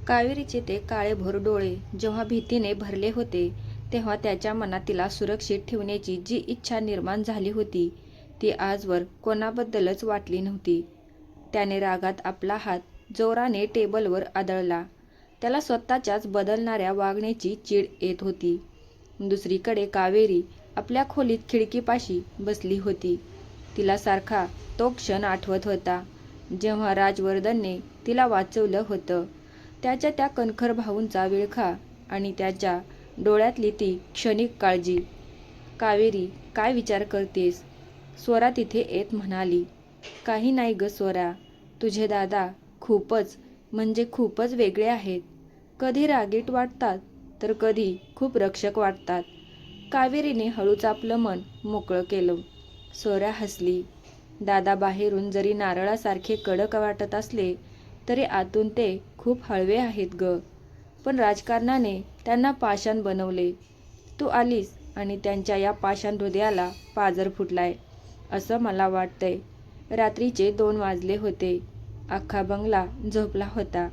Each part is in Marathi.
कावेरीचे ते काळेभोर डोळे जेव्हा भीतीने भरले होते, तेव्हा त्याच्या मनात तिला सुरक्षित ठेवण्याची जी इच्छा निर्माण झाली होती, ती आजवर कोणाबद्दलच वाटली नव्हती. त्याने रागात आपला हात जोराने टेबलवर आदळला. त्याला स्वतःच्याच बदलणाऱ्या वागण्याची चीड येत होती. दुसरीकडे कावेरी आपल्या खोलीत खिडकीपाशी बसली होती. तिला सारखा तो क्षण आठवत होता, जेव्हा राजवर्धनने तिला वाचवलं होतं. त्याच्या त्या कणखर भाऊंचा विळखा आणि त्याच्या डोळ्यातली ती क्षणिक काळजी. कावेरी, काय विचार करतेस? स्वरा तिथे येत म्हणाली. काही नाही ग स्वरा, तुझे दादा खूपच म्हणजे खूपच वेगळे आहेत. कधी रागीट वाटतात तर कधी खूप रक्षक वाटतात. कावेरीने हळूच आपलं मन मोकळं केलं. स्वरा हसली. दादा बाहेरून जरी नारळासारखे कडक वाटत असले तरी आतून ते खूप हळवे आहेत ग. पण राजकारणाने त्यांना पाषाण बनवले. तू आलीस आणि त्यांच्या या पाषाण हृदयाला पाझर फुटलाय असं मला वाटतंय. रात्रीचे 2 वाजले होते. अख्खा बंगला झोपला होता,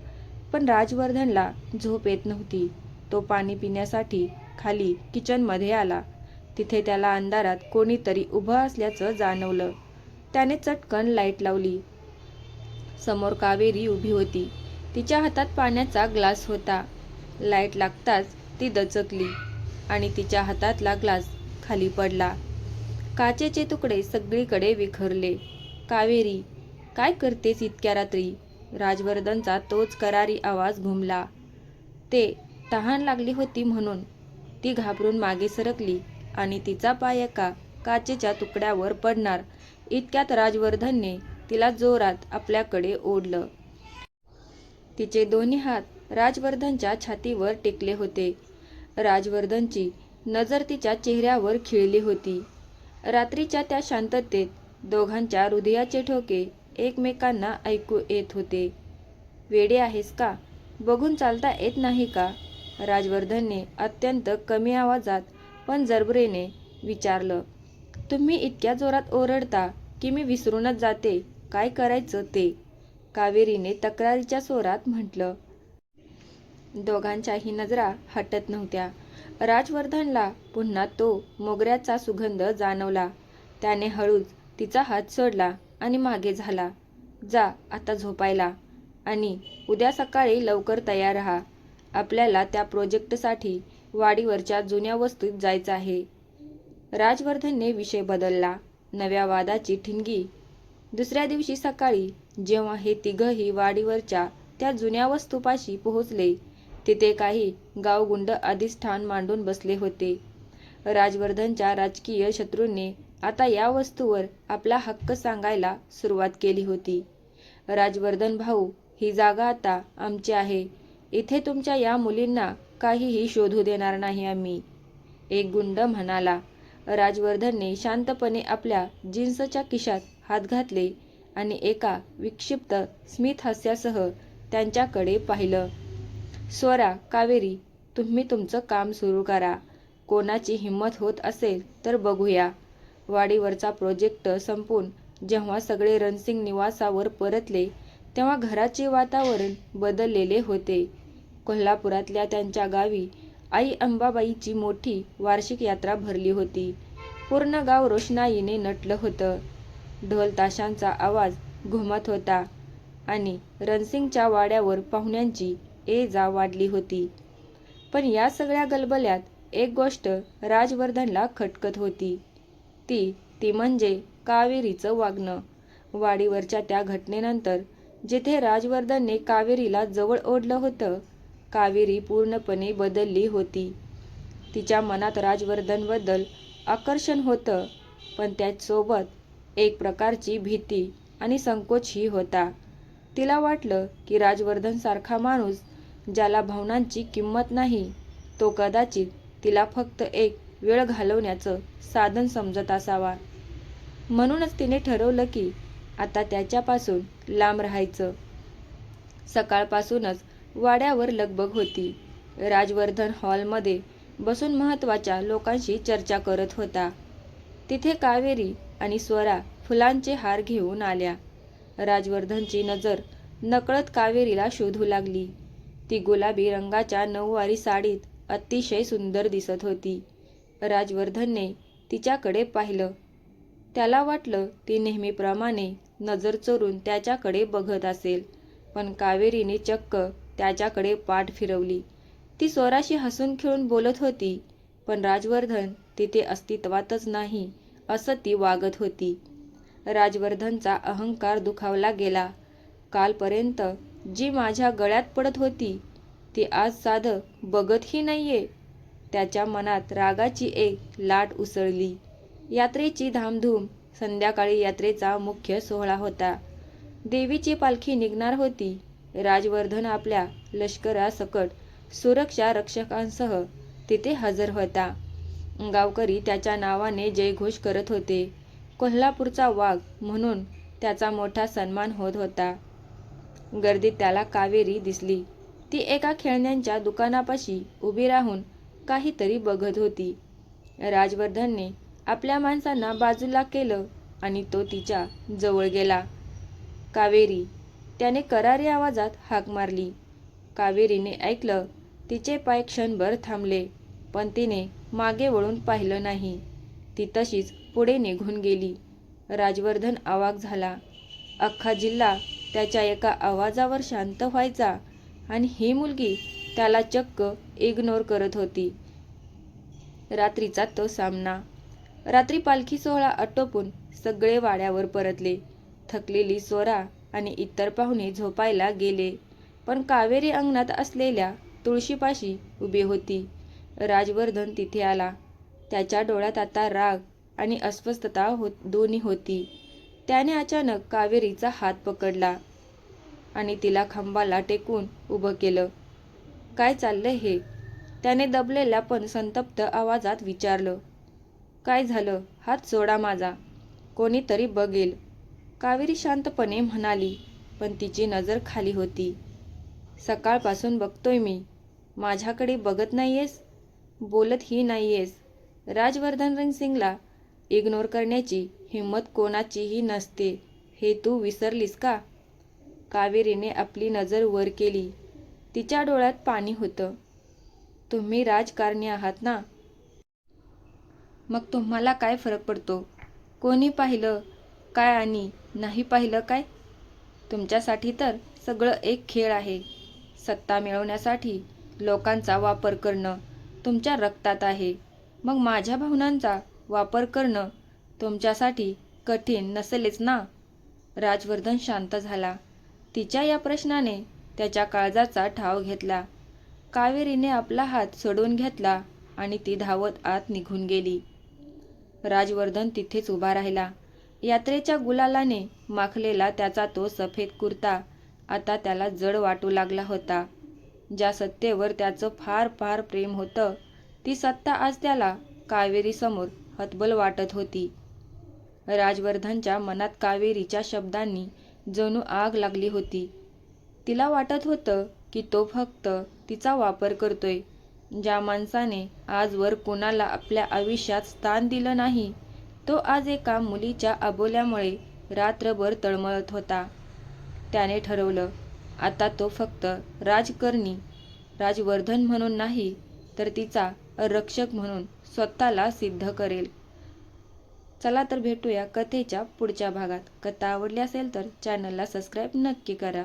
पण राजवर्धनला झोप येत नव्हती. तो पाणी पिण्यासाठी खाली किचनमध्ये आला. तिथे त्याला अंधारात कोणीतरी उभं असल्याचं जाणवलं. त्याने चटकन लाईट लावली. समोर कावेरी उभी होती. तिच्या हातात पाण्याचा ग्लास होता. लाईट लागताच ती दचकली आणि तिच्या हातातला ग्लास खाली पडला. काचेचे तुकडे सगळीकडे विखरले. कावेरी, काय करतेस इतक्या रात्री? राजवर्धनचा तोच करारी आवाज घुमला. ते तहान लागली होती म्हणून. ती घाबरून मागे सरकली आणि तिचा पाय एका काचेच्या तुकड्यावर पडणार इतक्यात राजवर्धनने तिला जोरात आपल्याकडे ओढलं. तिचे दोन्ही हात राजवर्धनच्या छातीवर टेकले होते. राजवर्धनची नजर तिच्या चेहऱ्यावर खिळली होती. रात्रीच्या त्या शांततेत दोघांच्या हृदयाचे ठोके एकमेकांना ऐकू येत होते. वेडे आहेस का? बघून चालता येत नाही का? राजवर्धनने अत्यंत कमी आवाजात पण जबरेने विचारलं. तुम्ही इतक्या जोरात ओरडता की मी विसरूनच जाते काय करायचं ते, कावेरीने तक्रारीच्या स्वरात म्हटलं. दोघांच्याही नजरा हटत नव्हत्या. राजवर्धनला पुन्हा तो मोगऱ्याचा सुगंध जाणवला. त्याने हळूच तिचा हात सोडला आणि मागे झाला. जा आता झोपायला आणि उद्या सकाळी लवकर तयार राहा. आपल्याला त्या प्रोजेक्टसाठी वाडीवरच्या जुन्या वस्तीत जायचं आहे. राजवर्धनने विषय बदलला. नव्या वादाची ठिणगी. दुसऱ्या दिवशी सकाळी जेव्हा हे तिघंही वाडीवरच्या त्या जुन्या वस्तूपाशी पोहोचले, तिथे काही गावगुंड अधिष्ठान मांडून बसले होते. राजवर्धनच्या राजकीय शत्रूंनी आता या वस्तूवर आपला हक्क सांगायला सुरुवात केली होती. राजवर्धन भाऊ, ही जागा आता आमची आहे. इथे तुमच्या या मुलींना काहीही शोधू देणार नाही आम्ही, एक गुंड म्हणाला. राजवर्धनने शांतपणे आपल्या जीन्सच्या खिशात हात घातले आणि एका विक्षिप्त स्मित हास्यासह त्यांच्याकडे पाहिलं. स्वरा, कावेरी, तुम्ही तुमचं काम सुरू करा. कोणाची हिंमत होत असेल तर बघूया. वाडीवरचा प्रोजेक्ट संपून जेव्हा सगळे रणसिंग निवासावर परतले, तेव्हा घराचे वातावरण बदललेले होते. कोल्हापुरातल्या त्यांच्या गावी आई अंबाबाईची मोठी वार्षिक यात्रा भरली होती. पूर्ण गाव रोषणाईने नटलं होतं. ढोल ताशांचा आवाज घुमत होता आणि रणसिंगच्या वाड्यावर पाहुण्यांची ये-जा वाढली होती. पण या सगळ्या गलबल्यात एक गोष्ट राजवर्धनला खटकत होती. ती म्हणजे कावेरीचं वागणं. वाडीवरच्या त्या घटनेनंतर जिथे राजवर्धनने कावेरीला जवळ ओढलं होतं, कावेरी पूर्णपणे बदलली होती. तिच्या मनात राजवर्धनबद्दल आकर्षण होतं, पण त्याचसोबत एक प्रकारची भीती आणि संकोचही होता. तिला वाटलं की राजवर्धनसारखा माणूस ज्याला भावनांची किंमत नाही, तो कदाचित तिला फक्त एक वेळ घालवण्याचं साधन समजत असावा. म्हणूनच तिने ठरवलं की आता त्याच्यापासून लांब राहायचं. सकाळपासूनच वाड्यावर लगबग होती. राजवर्धन हॉलमध्ये बसून महत्त्वाच्या लोकांशी चर्चा करत होता. तिथे कावेरी आणि स्वरा फुलांचे हार घेऊन आल्या. राजवर्धनची नजर नकळत कावेरीला शोधू लागली. ती गुलाबी रंगाच्या नऊवारी साडीत अतिशय सुंदर दिसत होती. राजवर्धनने तिच्याकडे पाहिलं. त्याला वाटलं ती नेहमीप्रमाणे नजर चोरून त्याच्याकडे बघत असेल, पण कावेरीने चक्क त्याच्याकडे पाठ फिरवली. ती स्वराशी हसून खेळून बोलत होती, पण राजवर्धन तिथे अस्तित्वातच नाही असं ती वागत होती. राजवर्धनचा अहंकार दुखावला गेला. कालपर्यंत जी माझ्या गळ्यात पडत होती ती आज साधं बघतही नाहीये. त्याच्या मनात रागाची एक लाट उसळली. यात्रेची धामधूम. संध्याकाळी यात्रेचा मुख्य सोहळा होता. देवीची पालखी निघणार होती. राजवर्धन आपल्या लष्करासकट सुरक्षा रक्षकांसह तिथे हजर होता. गावकरी त्याच्या नावाने जयघोष करत होते. कोल्हापूरचा वाघ म्हणून त्याचा मोठा सन्मान होत होता. गर्दीत त्याला कावेरी दिसली. ती एका खेळण्यांच्या दुकानापाशी उभी राहून काहीतरी बघत होती. राजवर्धनने आपल्या माणसांना बाजूला केलं आणि तो तिच्या जवळ गेला. कावेरी, त्याने करारी आवाजात हाक मारली. कावेरीने ऐकलं. तिचे पाय क्षणभर थांबले, पण तिने मागे वळून पाहिलं नाही. ती तशीच पुढे निघून गेली. राजवर्धन अवाक झाला. अख्खा जिल्हा त्याच्या एका आवाजावर शांत व्हायचा आणि ही मुलगी त्याला चक्क इग्नोर करत होती. रात्रीचा तो सामना. रात्री पालखी सोहळा आटोपून सगळे वाड्यावर परतले. थकलेली स्वरा आणि इतर पाहुणे झोपायला गेले, पण कावेरी अंगणात असलेल्या तुळशीपाशी उभी होती. राजवर्धन तिथे आला. त्याच्या डोळ्यात आता राग आणि अस्वस्थता दोन्ही होती. त्याने अचानक कावेरीचा हात पकडला आणि तिला खांबाला टेकून उभं केलं. काय चाललंय हे? त्याने दबलेल्या पण संतप्त आवाजात विचारलं. काय झालं? हात सोडा माझा. कोणीतरी बघेल, कावेरी शांतपणे म्हणाली, पण तिची नजर खाली होती. सकाळपासून बघतोय मी. माझ्याकडे बघत नाहीयेस, बोलतही नाहीयेस. राजवर्धन रणसिंगला इग्नोर करण्याची हिंमत कोणाचीही नसते हे तू विसरलीस का? कावेरीने आपली नजर वर केली. तिच्या डोळ्यात पाणी होतं. तुम्ही राजकारणी आहात ना? मग तुम्हाला काय फरक पडतो? कोणी पाहिलं काय आणि नाही पाहिलं काय? तुमच्यासाठी तर सगळं एक खेळ आहे. सत्ता मिळवण्यासाठी लोकांचा वापर करणं तुमच्या रक्तात आहे. मग माझ्या भावनांचा वापर करणं तुमच्यासाठी कठीण नसेलच ना? राजवर्धन शांत झाला. तिच्या या प्रश्नाने त्याच्या काळजाचा ठाव घेतला. कावेरीने आपला हात सोडून घेतला आणि ती धावत आत निघून गेली. राजवर्धन तिथेच उभा राहिला. यात्रेच्या गुलालाने माखलेला त्याचा तो सफेद कुर्ता आता त्याला जड वाटू लागला होता. ज्या सत्तेवर त्याचं फार फार प्रेम होतं, ती सत्ता आज त्याला कावेरीसमोर हतबल वाटत होती. राजवर्धनच्या मनात कावेरीच्या शब्दांनी जणू आग लागली होती. तिला वाटत होतं की तो फक्त तिचा वापर करतोय. ज्या माणसाने आजवर कुणाला आपल्या आयुष्यात स्थान दिलं नाही, तो आज एका मुलीच्या अबोल्यामुळे रात्रभर तळमळत होता. त्याने ठरवलं, आता तो फक्त राजकारणी, राजवर्धन म्हणून नाही, तर तिचा रक्षक म्हणून स्वतःला सिद्ध करेल. चला तर भेटूया कथेच्या पुढच्या भागात. कथा आवडली असेल तर चॅनलला सबस्क्राईब नक्की करा.